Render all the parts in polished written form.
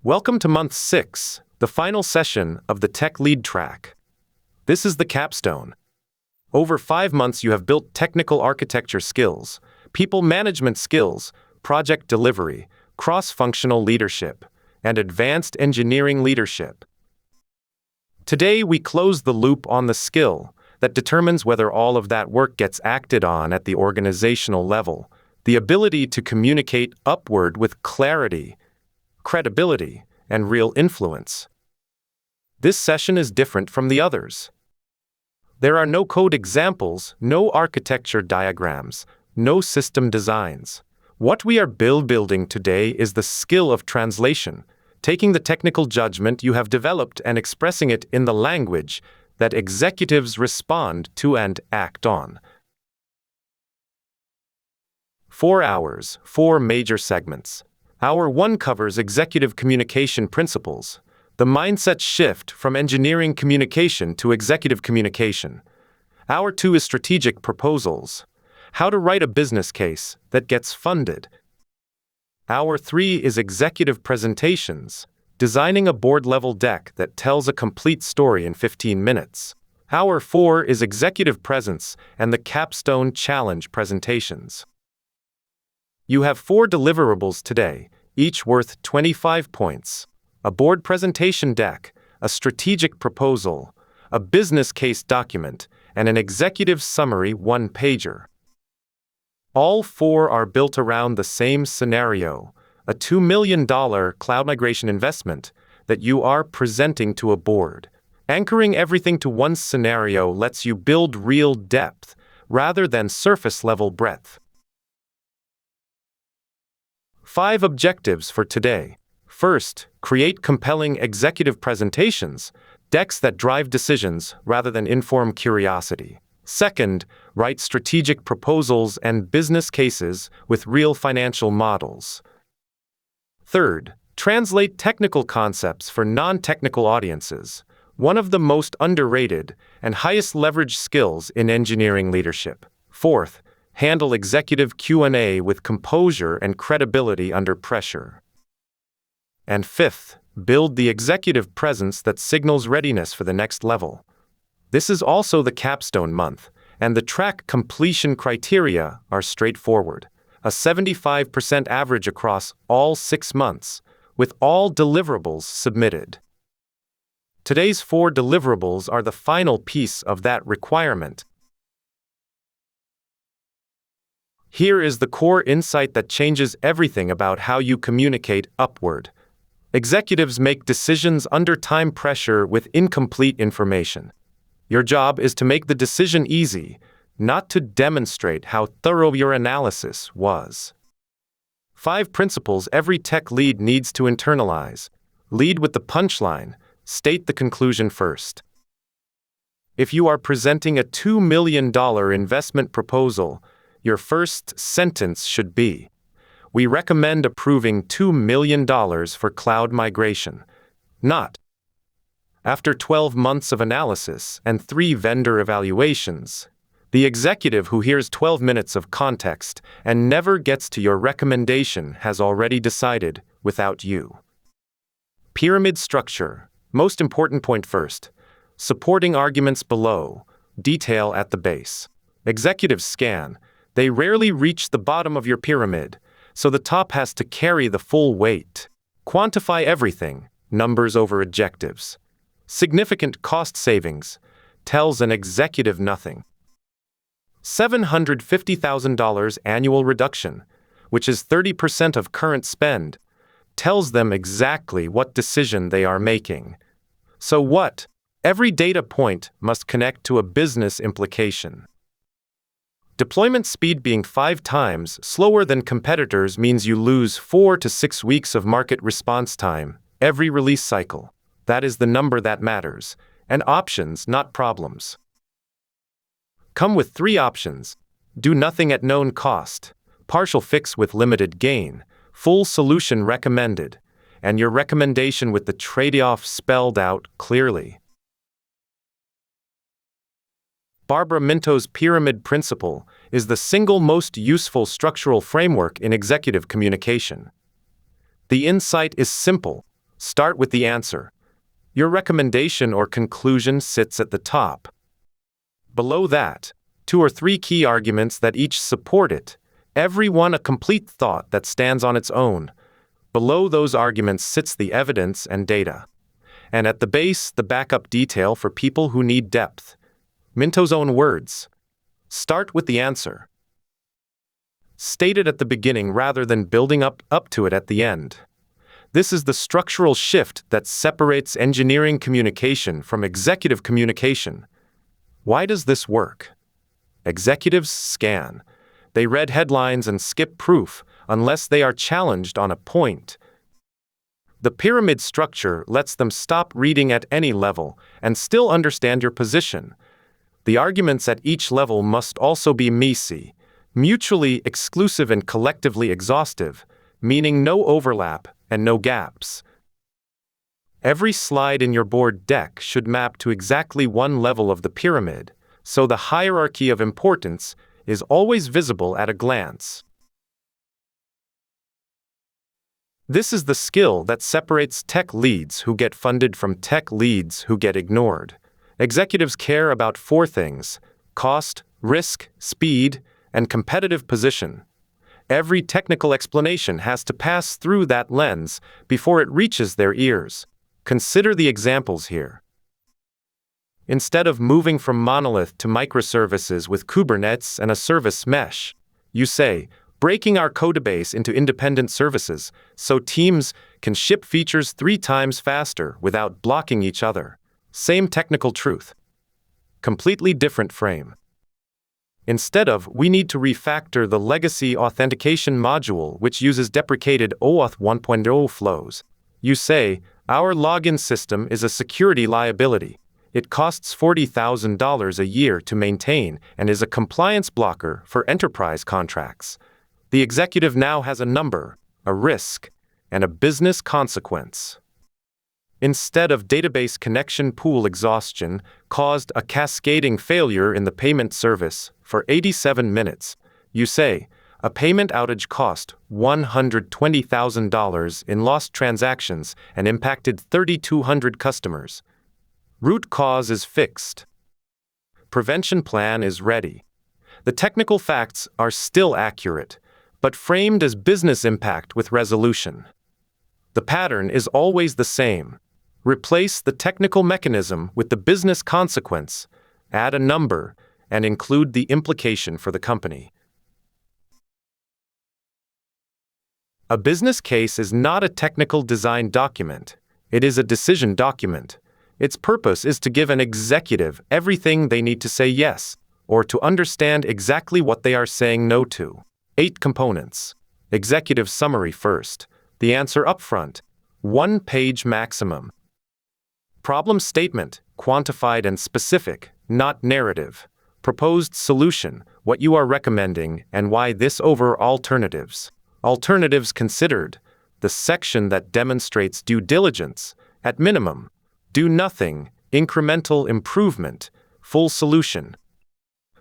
Welcome to month 6, the final session of the Tech Lead track. This is the Capstone. Over 5 months you have built technical architecture skills, people management skills, project delivery, cross-functional leadership, and advanced engineering leadership. Today we close the loop on the skill that determines whether all of that work gets acted on at the organizational level, the ability to communicate upward with clarity, credibility, and real influence. This session is different from the others. There are no code examples, no architecture diagrams, no system designs. What we are building today is the skill of translation, taking the technical judgment you have developed and expressing it in the language that executives respond to and act on. 4 hours, 4 major segments. Hour 1 covers executive communication principles, the mindset shift from engineering communication to executive communication. Hour 2 is strategic proposals, how to write a business case that gets funded. Hour 3 is executive presentations, designing a board-level deck that tells a complete story in 15 minutes. Hour 4 is executive presence and the Capstone Challenge presentations. You have 4 deliverables today, each worth 25 points. A board presentation deck, a strategic proposal, a business case document, and an executive summary 1-pager. All 4 are built around the same scenario, a $2 million cloud migration investment that you are presenting to a board. Anchoring everything to one scenario lets you build real depth rather than surface-level breadth. 5 objectives for today. First, create compelling executive presentations, decks that drive decisions rather than inform curiosity. Second, write strategic proposals and business cases with real financial models. Third, translate technical concepts for non-technical audiences, one of the most underrated and highest leverage skills in engineering leadership. Fourth, handle executive Q&A with composure and credibility under pressure. And fifth, build the executive presence that signals readiness for the next level. This is also the Capstone month, and the track completion criteria are straightforward. A 75% average across all 6 months, with all deliverables submitted. Today's 4 deliverables are the final piece of that requirement. Here is the core insight that changes everything about how you communicate upward. Executives make decisions under time pressure with incomplete information. Your job is to make the decision easy, not to demonstrate how thorough your analysis was. 5 principles every tech lead needs to internalize. Lead with the punchline. State the conclusion first. If you are presenting a $2 million investment proposal, your first sentence should be, "We recommend approving $2 million for cloud migration," not, "After 12 months of analysis and 3 vendor evaluations." The executive who hears 12 minutes of context and never gets to your recommendation has already decided without you. Pyramid structure. Most important point first. Supporting arguments below. Detail at the base. Executives scan. They rarely reach the bottom of your pyramid, so the top has to carry the full weight. Quantify everything. Numbers over adjectives. Significant cost savings. Tells an executive nothing. $750,000 annual reduction, which is 30% of current spend, tells them exactly what decision they are making. So what? Every data point must connect to a business implication. Deployment speed being 5 times slower than competitors means you lose 4 to 6 weeks of market response time every release cycle. That is the number that matters, and options, not problems. Come with 3 options. Do nothing at known cost, partial fix with limited gain, full solution recommended, and your recommendation with the trade-off spelled out clearly. Barbara Minto's Pyramid Principle is the single most useful structural framework in executive communication. The insight is simple. Start with the answer. Your recommendation or conclusion sits at the top. Below that, 2 or 3 key arguments that each support it, every one a complete thought that stands on its own. Below those arguments sits the evidence and data. And at the base, the backup detail for people who need depth. Minto's own words. Start with the answer. State it at the beginning rather than building up to it at the end. This is the structural shift that separates engineering communication from executive communication. Why does this work? Executives scan. They read headlines and skip proof unless they are challenged on a point. The pyramid structure lets them stop reading at any level and still understand your position. The arguments at each level must also be MECE, mutually exclusive and collectively exhaustive, meaning no overlap and no gaps. Every slide in your board deck should map to exactly one level of the pyramid, so the hierarchy of importance is always visible at a glance. This is the skill that separates tech leads who get funded from tech leads who get ignored. Executives care about 4 things: cost, risk, speed, and competitive position. Every technical explanation has to pass through that lens before it reaches their ears. Consider the examples here. Instead of moving from monolith to microservices with Kubernetes and a service mesh, you say, breaking our codebase into independent services so teams can ship features 3 times faster without blocking each other. Same technical truth. Completely different frame. Instead of, we need to refactor the legacy authentication module which uses deprecated OAuth 1.0 flows. You say, our login system is a security liability. It costs $40,000 a year to maintain and is a compliance blocker for enterprise contracts. The executive now has a number, a risk, and a business consequence. Instead of database connection pool exhaustion caused a cascading failure in the payment service for 87 minutes, you say, a payment outage cost $120,000 in lost transactions and impacted 3,200 customers. Root cause is fixed. Prevention plan is ready. The technical facts are still accurate, but framed as business impact with resolution. The pattern is always the same. Replace the technical mechanism with the business consequence, add a number, and include the implication for the company. A business case is not a technical design document. It is a decision document. Its purpose is to give an executive everything they need to say yes, or to understand exactly what they are saying no to. 8 components. Executive summary first. The answer upfront. 1 page maximum. Problem statement, quantified and specific, not narrative. Proposed solution, what you are recommending and why this over alternatives. Alternatives considered, the section that demonstrates due diligence, at minimum. Do nothing, incremental improvement, full solution.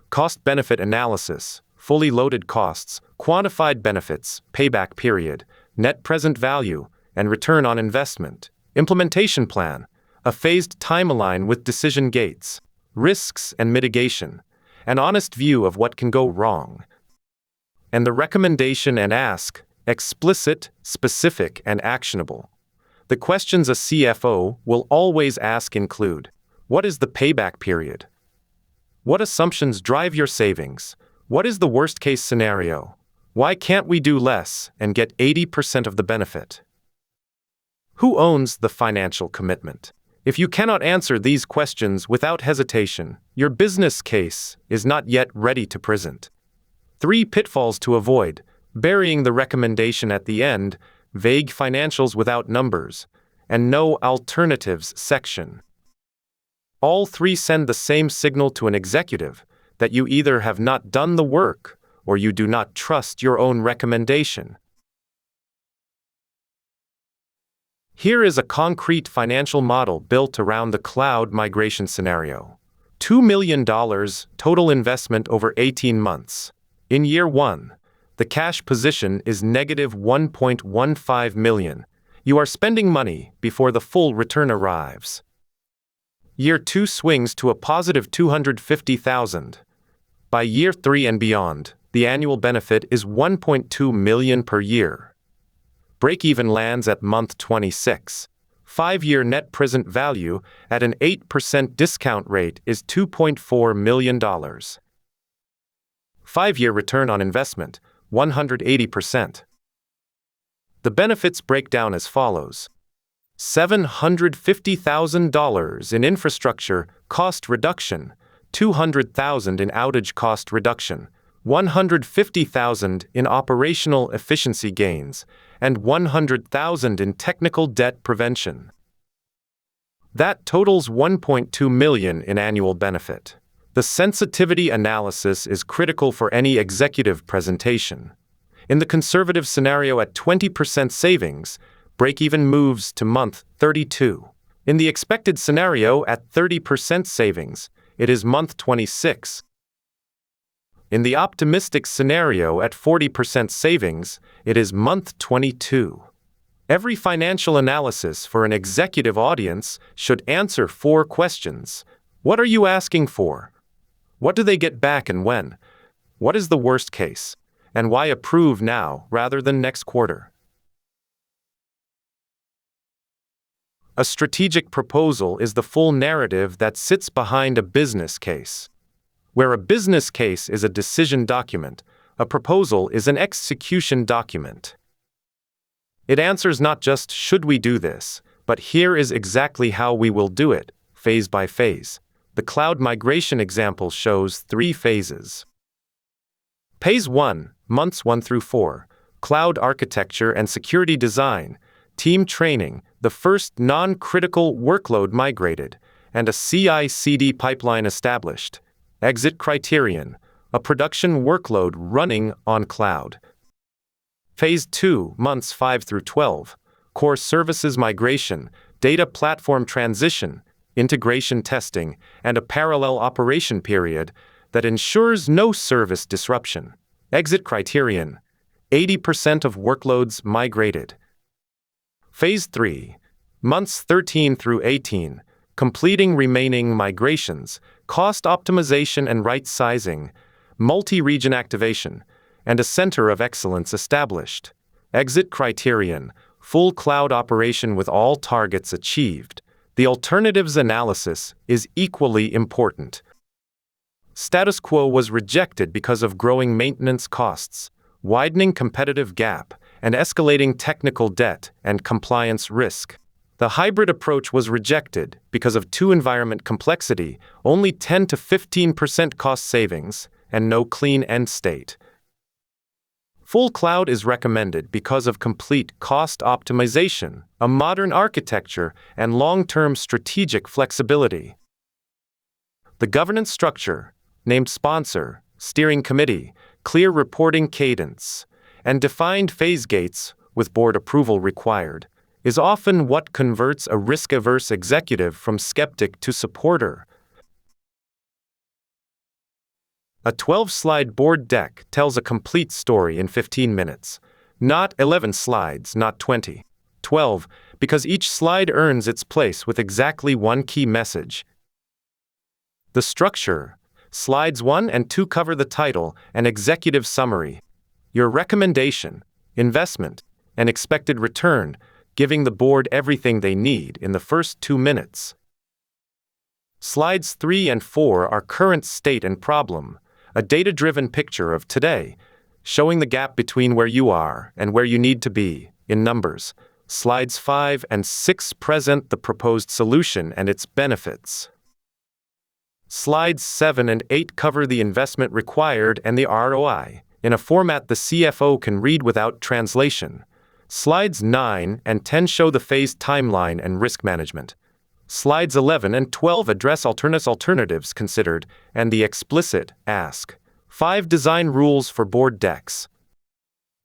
Cost-benefit analysis, fully loaded costs, quantified benefits, payback period, net present value, and return on investment. Implementation plan, a phased timeline with decision gates, risks and mitigation, an honest view of what can go wrong. And the recommendation and ask, explicit, specific, and actionable. The questions a CFO will always ask include, what is the payback period? What assumptions drive your savings? What is the worst-case scenario? Why can't we do less and get 80% of the benefit? Who owns the financial commitment? If you cannot answer these questions without hesitation, your business case is not yet ready to present. 3 pitfalls to avoid: burying the recommendation at the end, vague financials without numbers, and no alternatives section. All 3 send the same signal to an executive that you either have not done the work or you do not trust your own recommendation. Here is a concrete financial model built around the cloud migration scenario. $2 million total investment over 18 months. In year 1, the cash position is negative $1.15 million. You are spending money before the full return arrives. Year 2 swings to a positive $250,000. By year 3 and beyond, the annual benefit is $1.2 million per year. Break-even lands at month 26. 5-year net present value at an 8% discount rate is $2.4 million. 5-year return on investment, 180%. The benefits break down as follows. $750,000 in infrastructure cost reduction, $200,000 in outage cost reduction, $150,000 in operational efficiency gains, and $100,000 in technical debt prevention. That totals $1.2 million in annual benefit. The sensitivity analysis is critical for any executive presentation. In the conservative scenario at 20% savings, break-even moves to month 32. In the expected scenario at 30% savings, it is month 26. In the optimistic scenario at 40% savings, it is month 22. Every financial analysis for an executive audience should answer 4 questions. What are you asking for? What do they get back and when? What is the worst case? And why approve now rather than next quarter? A strategic proposal is the full narrative that sits behind a business case. Where a business case is a decision document, a proposal is an execution document. It answers not just should we do this, but here is exactly how we will do it, phase by phase. The cloud migration example shows 3 phases. Phase 1, months 1 through 4, cloud architecture and security design, team training, the first non-critical workload migrated, and a CI/CD pipeline established. Exit criterion, a production workload running on cloud. Phase 2, months 5 through 12, core services migration, data platform transition, integration testing, and a parallel operation period that ensures no service disruption. Exit criterion, 80% of workloads migrated. Phase 3, months 13 through 18, completing remaining migrations, cost optimization and right-sizing, multi-region activation, and a center of excellence established. Exit criterion, full cloud operation with all targets achieved. The alternatives analysis is equally important. Status quo was rejected because of growing maintenance costs, widening competitive gap, and escalating technical debt and compliance risk. The hybrid approach was rejected because of 2 environment complexity, only 10 to 15% cost savings, and no clean end state. Full cloud is recommended because of complete cost optimization, a modern architecture, and long-term strategic flexibility. The governance structure, named sponsor, steering committee, clear reporting cadence, and defined phase gates with board approval required, is often what converts a risk-averse executive from skeptic to supporter. A 12-slide board deck tells a complete story in 15 minutes. Not 11 slides, not 20. 12, because each slide earns its place with exactly one key message. The structure. Slides 1 and 2 cover the title and executive summary, your recommendation, investment, and expected return, giving the board everything they need in the first 2 minutes. Slides 3 and 4 are current state and problem, a data-driven picture of today, showing the gap between where you are and where you need to be, in numbers. Slides 5 and 6 present the proposed solution and its benefits. Slides 7 and 8 cover the investment required and the ROI, in a format the CFO can read without translation. Slides 9 and 10 show the phase timeline and risk management. Slides 11 and 12 address alternatives considered and the explicit ask. 5 design rules for board decks.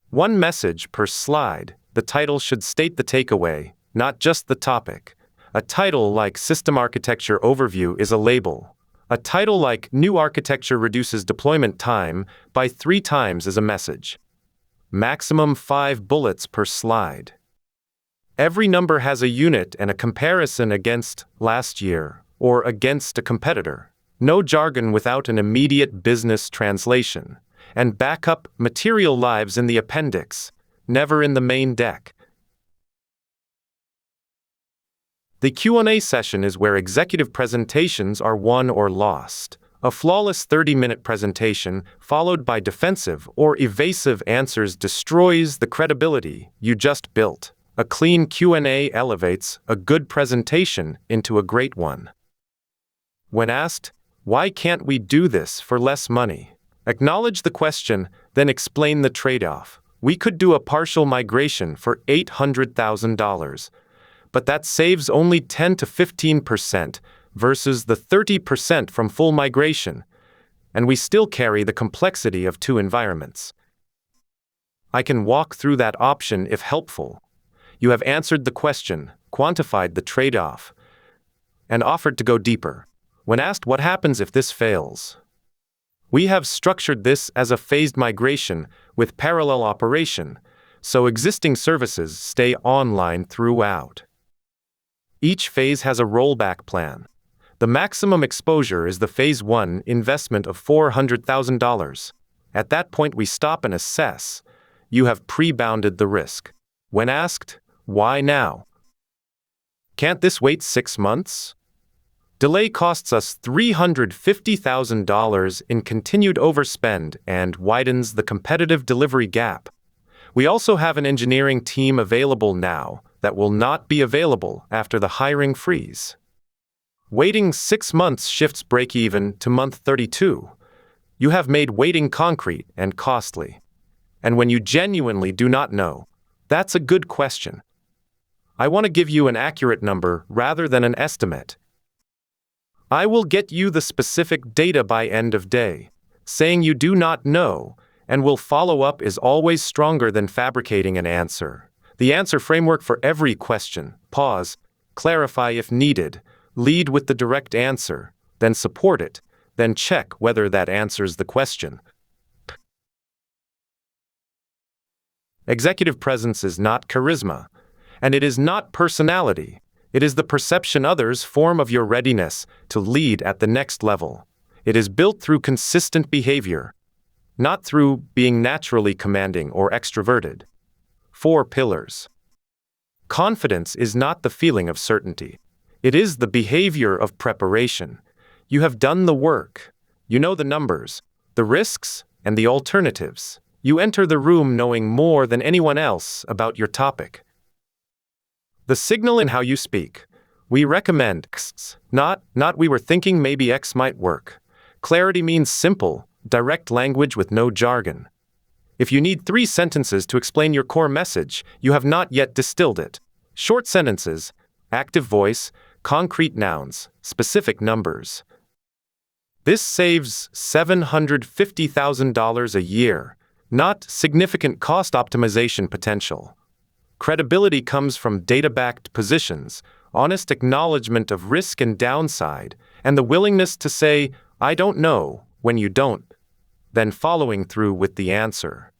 1 message per slide. The title should state the takeaway, not just the topic. A title like System Architecture Overview is a label. A title like New Architecture Reduces Deployment Time by 3 times is a message. Maximum 5 bullets per slide. Every number has a unit and a comparison against last year or against a competitor. No jargon without an immediate business translation. And backup material lives in the appendix, never in the main deck. The Q&A session is where executive presentations are won or lost. A flawless 30-minute presentation followed by defensive or evasive answers destroys the credibility you just built. A clean Q&A elevates a good presentation into a great one. When asked, "Why can't we do this for less money?" Acknowledge the question, then explain the trade-off. We could do a partial migration for $800,000, but that saves only 10 to 15% versus the 30% from full migration, and we still carry the complexity of two environments. I can walk through that option if helpful. You have answered the question, quantified the trade-off, and offered to go deeper. When asked what happens if this fails, we have structured this as a phased migration with parallel operation, so existing services stay online throughout. Each phase has a rollback plan. The maximum exposure is the Phase 1 investment of $400,000. At that point, we stop and assess. You have pre-bounded the risk. When asked, "Why now?" Can't this wait 6 months? Delay costs us $350,000 in continued overspend and widens the competitive delivery gap. We also have an engineering team available now that will not be available after the hiring freeze. Waiting 6 months shifts break-even to month 32. You have made waiting concrete and costly. And when you genuinely do not know, that's a good question. I want to give you an accurate number rather than an estimate. I will get you the specific data by end of day. Saying you do not know and will follow up is always stronger than fabricating an answer. The answer framework for every question: pause, clarify if needed, lead with the direct answer, then support it, then check whether that answers the question. Executive presence is not charisma, and it is not personality. It is the perception others form of your readiness to lead at the next level. It is built through consistent behavior, not through being naturally commanding or extroverted. 4 pillars. Confidence is not the feeling of certainty. It is the behavior of preparation. You have done the work. You know the numbers, the risks, and the alternatives. You enter the room knowing more than anyone else about your topic. The signal in how you speak. We recommend X, not we were thinking maybe X might work. Clarity means simple, direct language with no jargon. If you need 3 sentences to explain your core message, you have not yet distilled it. Short sentences, active voice, concrete nouns, specific numbers. This saves $750,000 a year, not significant cost optimization potential. Credibility comes from data-backed positions, honest acknowledgement of risk and downside, and the willingness to say, "I don't know," when you don't, then following through with the answer.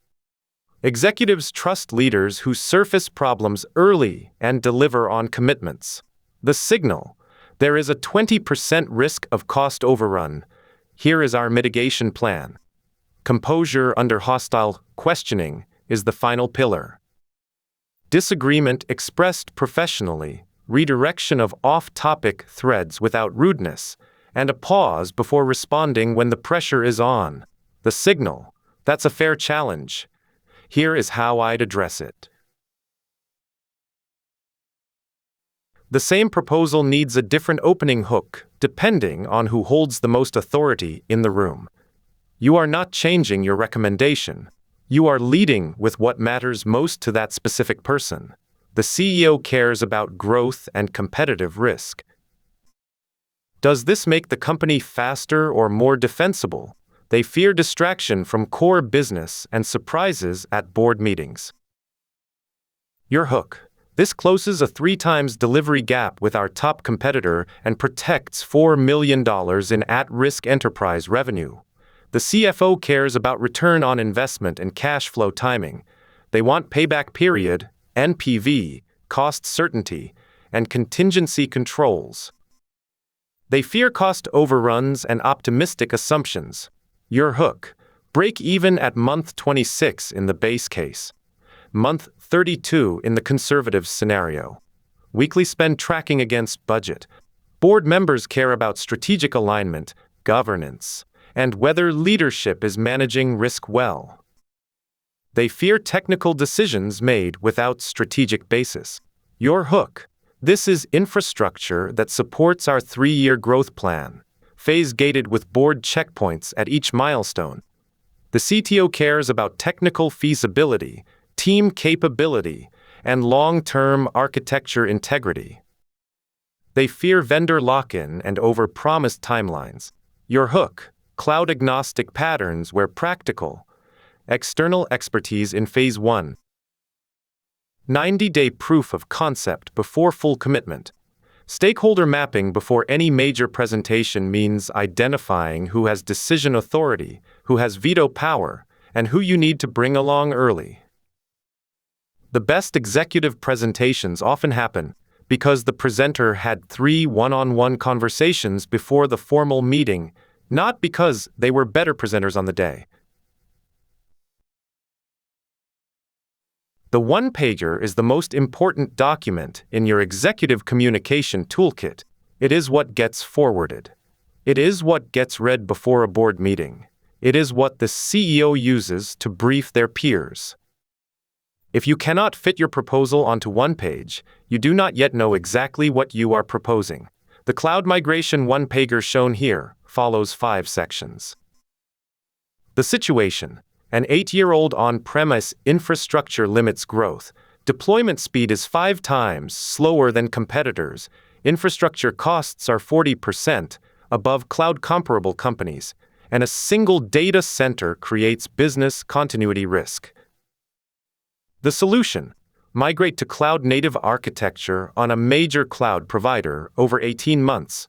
Executives trust leaders who surface problems early and deliver on commitments. The signal: there is a 20% risk of cost overrun. Here is our mitigation plan. Composure under hostile questioning is the final pillar. Disagreement expressed professionally, redirection of off-topic threads without rudeness, and a pause before responding when the pressure is on. The signal: that's a fair challenge. Here is how I'd address it. The same proposal needs a different opening hook, depending on who holds the most authority in the room. You are not changing your recommendation. You are leading with what matters most to that specific person. The CEO cares about growth and competitive risk. Does this make the company faster or more defensible? They fear distraction from core business and surprises at board meetings. Your hook: this closes a 3 times delivery gap with our top competitor and protects $4 million in at-risk enterprise revenue. The CFO cares about return on investment and cash flow timing. They want payback period, NPV, cost certainty, and contingency controls. They fear cost overruns and optimistic assumptions. Your hook: break even at month 26 in the base case, month 32 in the conservative scenario. Weekly spend tracking against budget. Board members care about strategic alignment, governance, and whether leadership is managing risk well. They fear technical decisions made without strategic basis. Your hook: this is infrastructure that supports our 3-year growth plan, phase-gated with board checkpoints at each milestone. The CTO cares about technical feasibility, team capability, and long-term architecture integrity. They fear vendor lock-in and over-promised timelines. Your hook: cloud-agnostic patterns where practical. External expertise in Phase 1. 90-day proof of concept before full commitment. Stakeholder mapping before any major presentation means identifying who has decision authority, who has veto power, and who you need to bring along early. The best executive presentations often happen because the presenter had 3 one-on-one conversations before the formal meeting, not because they were better presenters on the day. The one-pager is the most important document in your executive communication toolkit. It is what gets forwarded. It is what gets read before a board meeting. It is what the CEO uses to brief their peers. If you cannot fit your proposal onto one page, you do not yet know exactly what you are proposing. The cloud migration one-pager shown here follows 5 sections. The situation: an 8-year-old on-premise infrastructure limits growth. Deployment speed is 5 times slower than competitors. Infrastructure costs are 40% above cloud-comparable companies, and a single data center creates business continuity risk. The solution: migrate to cloud-native architecture on a major cloud provider over 18 months.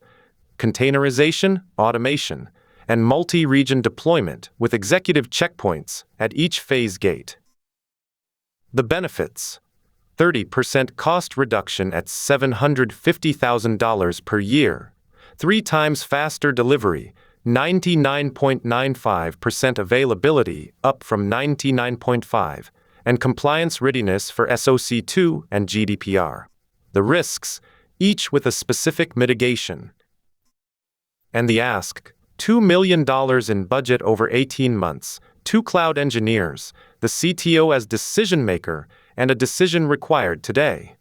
Containerization, automation, and multi-region deployment with executive checkpoints at each phase gate. The benefits: 30% cost reduction at $750,000 per year, 3 times faster delivery, 99.95% availability up from 99.5%, and compliance readiness for SOC 2 and GDPR. The risks, each with a specific mitigation. And the ask: $2 million in budget over 18 months, 2 cloud engineers, the CTO as decision-maker, and a decision required today.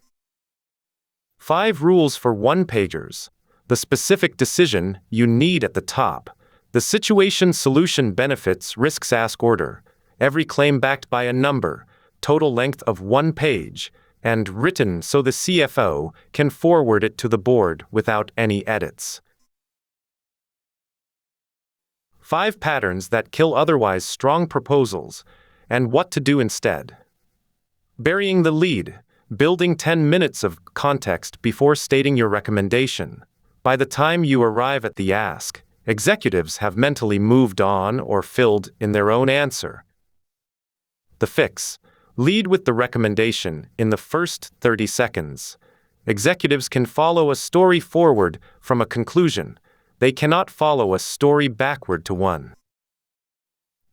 5 rules for one-pagers. The specific decision you need at the top. The situation solution benefits risks ask order. Every claim backed by a number, total length of 1 page, and written so the CFO can forward it to the board without any edits. 5 patterns that kill otherwise strong proposals, and what to do instead. Burying the lead, building 10 minutes of context before stating your recommendation. By the time you arrive at the ask, executives have mentally moved on or filled in their own answer. The fix: lead with the recommendation in the first 30 seconds. Executives can follow a story forward from a conclusion. They cannot follow a story backward to one.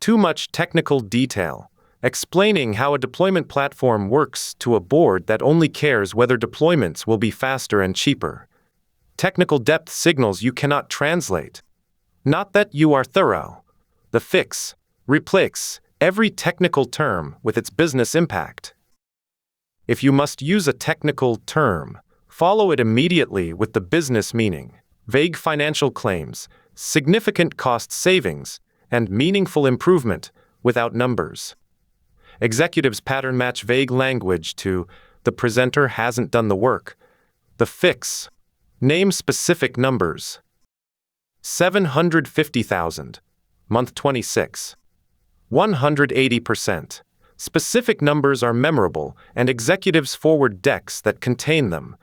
Too much technical detail. Explaining how a deployment platform works to a board that only cares whether deployments will be faster and cheaper. Technical depth signals you cannot translate. Not that you are thorough. The fix: replace every technical term with its business impact. If you must use a technical term, follow it immediately with the business meaning. Vague financial claims, significant cost savings, and meaningful improvement without numbers. Executives pattern match vague language to the presenter hasn't done the work. The fix: name specific numbers. 750,000, month 26. 180%. Specific numbers are memorable, and executives forward decks that contain them.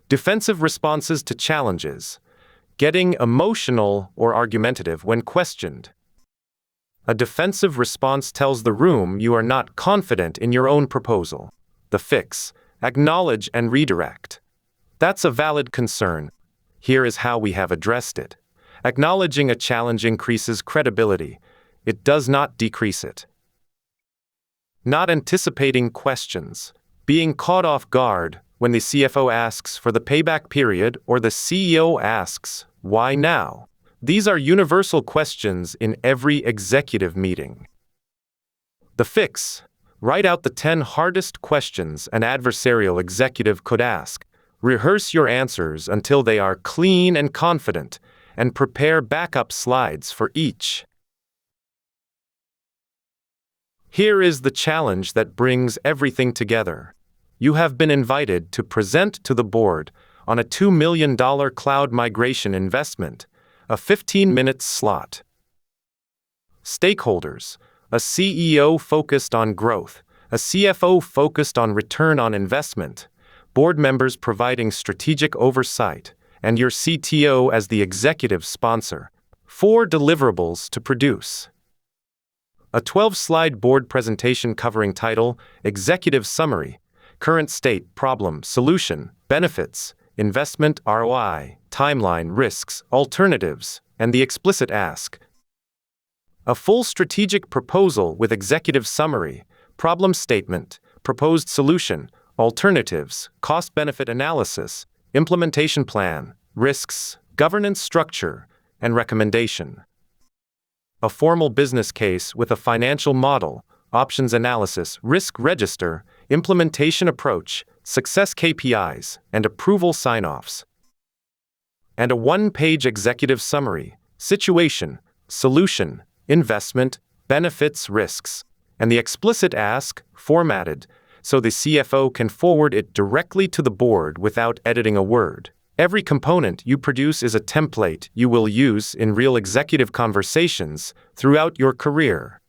Defensive responses to challenges. Getting emotional or argumentative when questioned. A defensive response tells the room you are not confident in your own proposal. The fix: acknowledge and redirect. That's a valid concern. Here is how we have addressed it. Acknowledging a challenge increases credibility. It does not decrease it. Not anticipating questions. Being caught off guard when the CFO asks for the payback period or the CEO asks, "Why now?" These are universal questions in every executive meeting. The fix: write out the 10 hardest questions an adversarial executive could ask. Rehearse your answers until they are clean and confident, and prepare backup slides for each. Here is the challenge that brings everything together. You have been invited to present to the board on a $2 million cloud migration investment, a 15-minute slot. Stakeholders: a CEO focused on growth, a CFO focused on return on investment, board members providing strategic oversight, and your CTO as the executive sponsor. 4 deliverables to produce. A 12-slide board presentation covering title, executive summary, current state, problem, solution, benefits, investment, ROI, timeline, risks, alternatives, and the explicit ask. A full strategic proposal with executive summary, problem statement, proposed solution, alternatives, cost-benefit analysis, implementation plan, risks, governance structure, and recommendation. A formal business case with a financial model, options analysis, risk register, implementation approach, success KPIs, and approval sign-offs. And a 1-page executive summary, situation, solution, investment, benefits, risks, and the explicit ask, formatted, so the CFO can forward it directly to the board without editing a word. Every component you produce is a template you will use in real executive conversations throughout your career.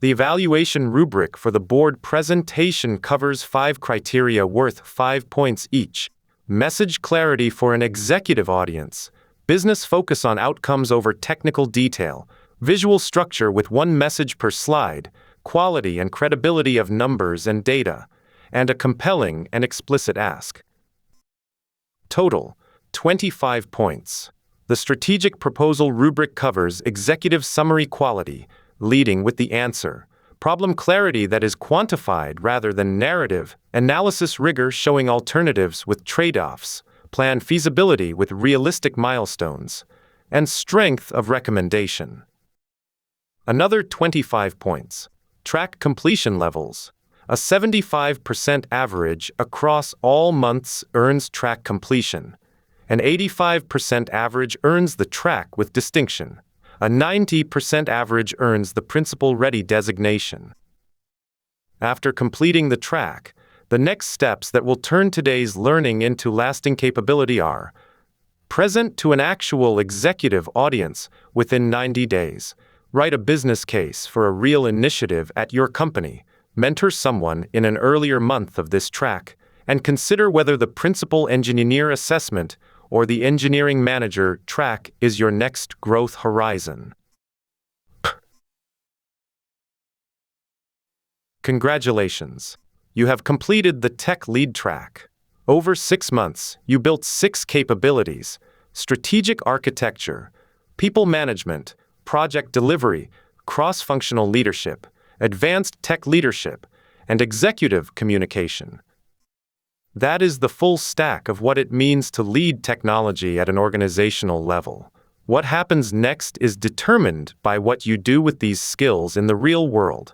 The evaluation rubric for the board presentation covers 5 criteria worth 5 points each. Message clarity for an executive audience, business focus on outcomes over technical detail, visual structure with 1 message per slide, quality and credibility of numbers and data, and a compelling and explicit ask. Total: 25 points. The strategic proposal rubric covers executive summary quality, leading with the answer, problem clarity that is quantified rather than narrative, analysis rigor showing alternatives with trade-offs, plan feasibility with realistic milestones, and strength of recommendation. Another 25 points. Track completion levels. A 75% average across all months earns track completion. An 85% average earns the track with distinction. A 90% average earns the principal ready designation. After completing the track, the next steps that will turn today's learning into lasting capability are: present to an actual executive audience within 90 days, write a business case for a real initiative at your company, mentor someone in an earlier month of this track, and consider whether the principal engineer assessment or the engineering manager track is your next growth horizon. Congratulations! You have completed the tech lead track. Over 6 months, you built 6 capabilities: strategic architecture, people management, project delivery, cross-functional leadership, advanced tech leadership, and executive communication. That is the full stack of what it means to lead technology at an organizational level. What happens next is determined by what you do with these skills in the real world.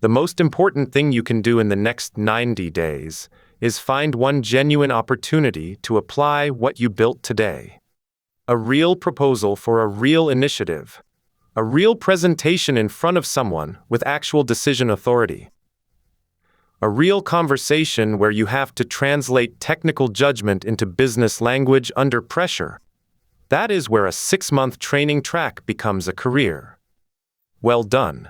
The most important thing you can do in the next 90 days is find one genuine opportunity to apply what you built today. A real proposal for a real initiative. A real presentation in front of someone with actual decision authority. A real conversation where you have to translate technical judgment into business language under pressure. That is where a 6-month training track becomes a career. Well done.